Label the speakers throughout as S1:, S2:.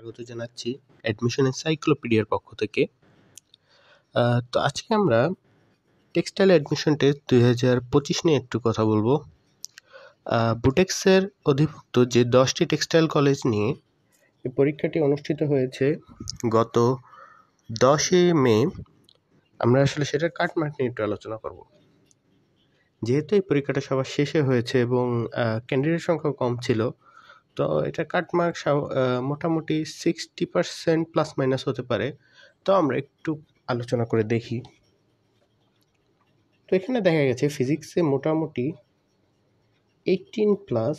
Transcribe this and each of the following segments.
S1: স্বাগত জানাচ্ছি অ্যাডমিশন এনসাইক্লোপিডিয়ার পক্ষ থেকে। তো আজকে আমরা টেক্সটাইল অ্যাডমিশন টেস্ট 2025 নিয়ে একটু কথা বলবো। বুটেক্সের অধিভুক্ত যে 10টি টেক্সটাইল কলেজ নিয়ে এই পরীক্ষাটি অনুষ্ঠিত হয়েছে গত 10 মে। আমরা আসলে সেটার কাটমার্ক নিয়ে একটু আলোচনা করব। যেহেতু এই পরীক্ষাটা সবার শেষে হয়েছে এবং ক্যান্ডিডেট সংখ্যা কম ছিল, তো এটা কাটমার্ক মোটামুটি 60% প্লাস মাইনাস হতে পারে। তো আমরা একটু আলোচনা করে দেখি। তো এখানে দেখা গেছে ফিজিক্সে মোটামুটি 18+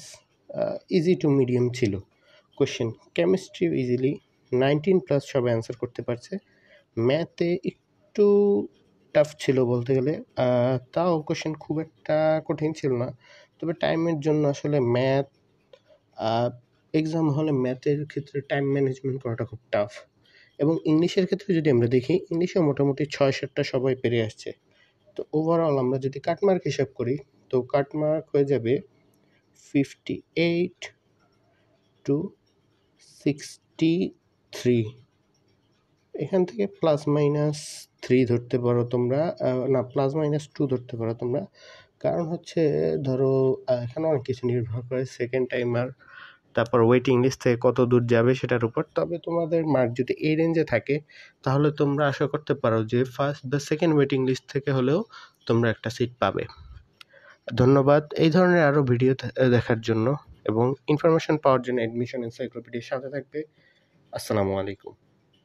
S1: ইজি টু মিডিয়াম ছিল কোশ্চেন। কেমিস্ট্রি ইজিলি 19+ সবাই অ্যান্সার করতে পারছে। ম্যাথে একটু টাফ ছিল বলতে গেলে, তাও কোশ্চেন খুব একটা কঠিন ছিল না। তবে টাইমের জন্য আসলে ম্যাথ এক্সাম হলে ম্যাথের ক্ষেত্রে টাইম ম্যানেজমেন্ট করাটা খুব টাফ। এবং ইংলিশের ক্ষেত্রে যদি আমরা দেখি, ইংলিশে মোটামুটি 6-7টা সবাই পেরে আসছে। তো ওভারঅল আমরা যদি কাটমার্ক হিসাব করি, তো কাটমার্ক হয়ে যাবে 58 to 63। এখান থেকে +-3 ধরতে পারো তোমরা, না +-2 ধরতে পারো তোমরা। কারণ হচ্ছে ধরো এখানে অনেক কিছু নির্ভর করে, সেকেন্ড টাইমার, তারপর ওয়েটিং লিস্ট থেকে কত দূর যাবে সেটার উপর। তবে তোমাদের মার্ক যদি এই রেঞ্জে থাকে, তাহলে তোমরা আশা করতে পারো যে ফার্স্ট বা সেকেন্ড ওয়েটিং লিস্ট থেকে হলেও তোমরা একটা সিট পাবে। ধন্যবাদ এই ধরনের আরও ভিডিও দেখার জন্য এবং ইনফরমেশন পাওয়ার জন্য অ্যাডমিশন এনসাইক্লোপিডিয়ার সাথে থাকবে। আসসালামু আলাইকুম।